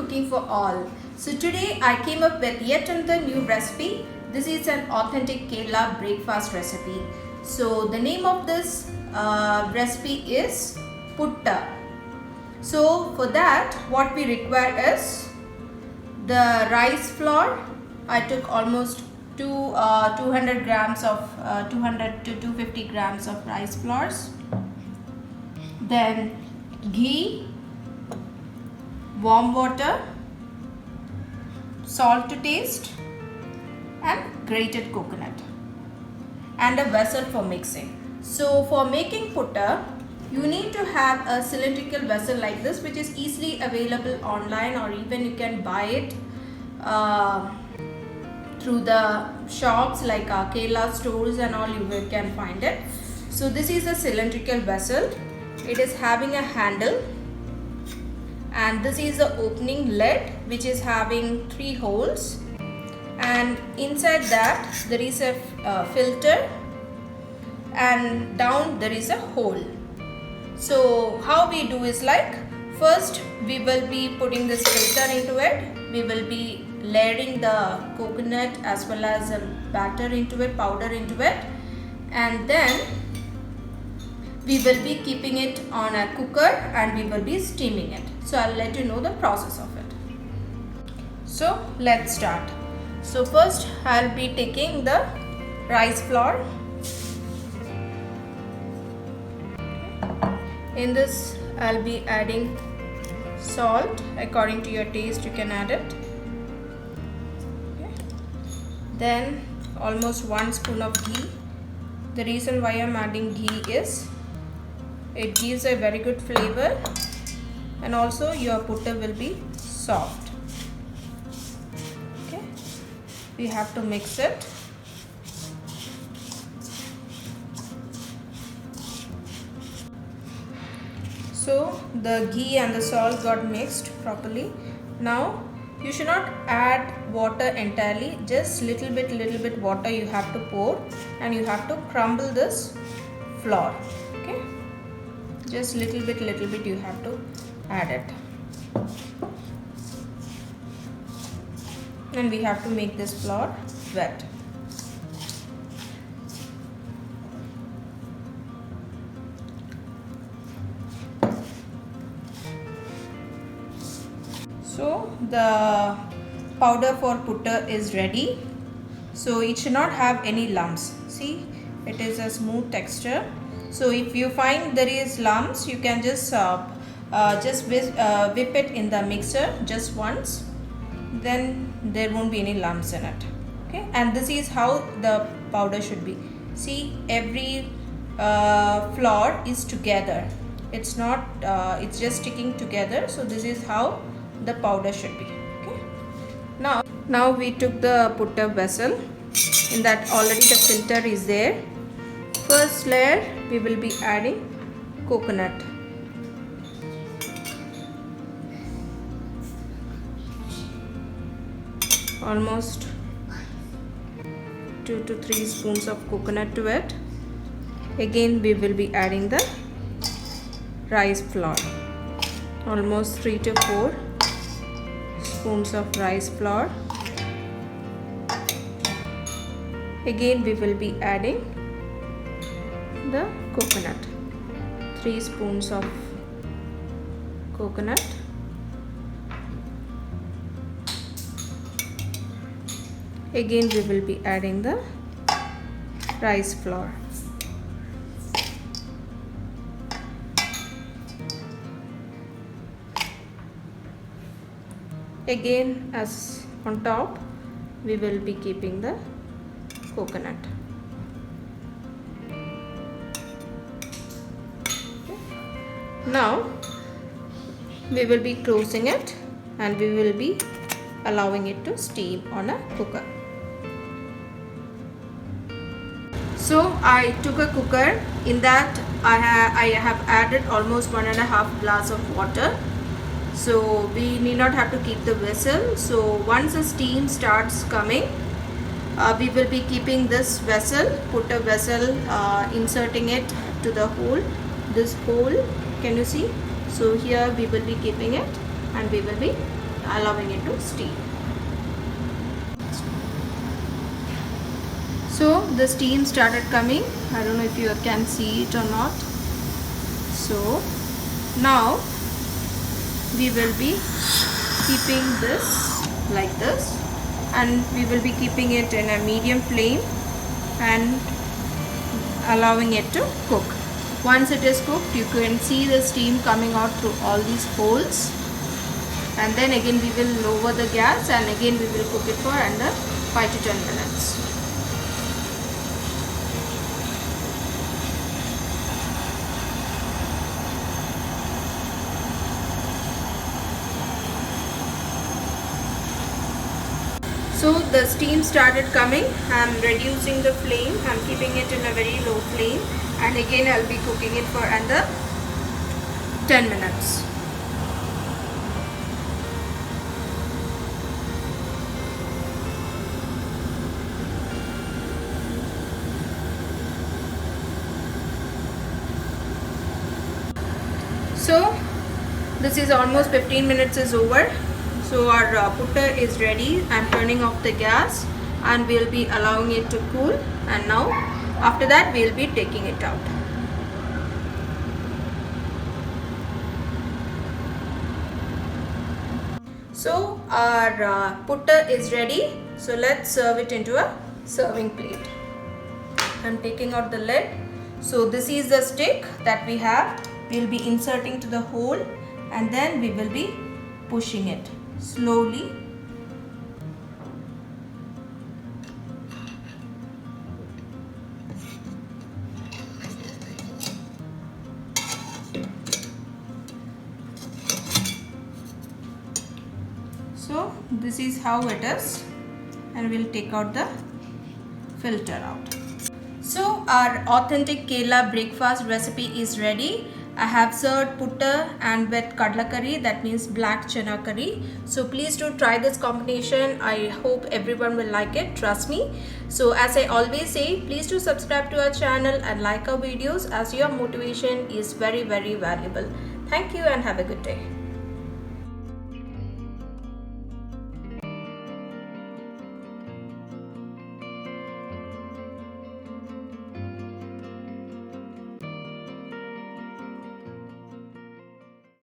cooking for all. So today I came up with yet another new recipe. This is an authentic Kerala breakfast recipe. So the name of this recipe is putta. So for that what we require is the rice flour. I took almost 200 grams of 200 to 250 grams of rice flours. Then ghee, warm water, salt to taste, and grated coconut, and a vessel for mixing. So for making putta, you need to have a cylindrical vessel like this, which is easily available online, or even you can buy it through the shops like Kerala stores and all. You can find it. So this is a cylindrical vessel. It is having a handle, and this is the opening lid, which is having 3 holes, and inside that there is a filter, and down there is a hole. So how we do is like, first we will be putting this filter into it. We will be layering the coconut as well as a batter into it, powder into it, and then we will be keeping it on a cooker and we will be steaming it. So I'll let you know the process of it. So let's start. So first I'll be taking the rice flour. In this I'll be adding salt. According to your taste you can add it. Okay. Then almost 1 spoon of ghee. The reason why I'm adding ghee is it gives a very good flavor, and also your putta will be soft. Okay, we have to mix it. So the ghee and the salt got mixed properly. Now you should not add water entirely, just little bit water you have to pour, and you have to crumble this flour. Okay, just little bit you have to add it, and we have to make this flour wet. So the powder for putta is ready. So it should not have any lumps. See, it is a smooth texture. So if you find there is lumps, you can just whip it in the mixer just once. Then there won't be any lumps in it. Okay, and this is how the powder should be. See, every flour is together. It's not. It's just sticking together. So this is how the powder should be. Okay. Now we took the putta vessel. In that already the filter is there. First layer we will be adding coconut. Almost 2 to 3 spoons of coconut to it. Again we will be adding the rice flour. Almost 3 to 4 spoons of rice flour. Again we will be adding the coconut. 3 spoons of coconut. Again we will be adding the rice flour. Again, as on top, we will be keeping the coconut. Okay. Now we will be closing it, and we will be allowing it to steam on a cooker. So I took a cooker. In that I have added almost 1.5 glass of water. So we need not have to keep the vessel. So once the steam starts coming, we will be keeping this vessel, putta vessel, inserting it to the hole. This hole, can you see? So here we will be keeping it, and we will be allowing it to steam. So the steam started coming. I don't know if you can see it or not. So now we will be keeping this like this, and we will be keeping it in a medium flame and allowing it to cook. Once it is cooked, you can see the steam coming out through all these holes, and then again we will lower the gas and again we will cook it for under 5 to 10 minutes. So the steam started coming. I'm reducing the flame. I'm keeping it in a very low flame, and again I'll be cooking it for under 10 minutes. So this is almost 15 minutes is over. So our putta is ready. I'm turning off the gas and we'll be allowing it to cool, and now after that we'll be taking it out. So our putta is ready. So let's serve it into a serving plate. I'm taking out the lid. So this is the stick that we have. We'll be inserting to the hole and then we will be pushing it slowly. So this is how it is, and we'll take out the filter out. So our authentic Kerala breakfast recipe is ready. I have served putta and with kadla curry, that means black chana curry. So please do try this combination. I hope everyone will like it, trust me. So as I always say, please do subscribe to our channel and like our videos, as your motivation is very, very valuable. Thank you and have a good day.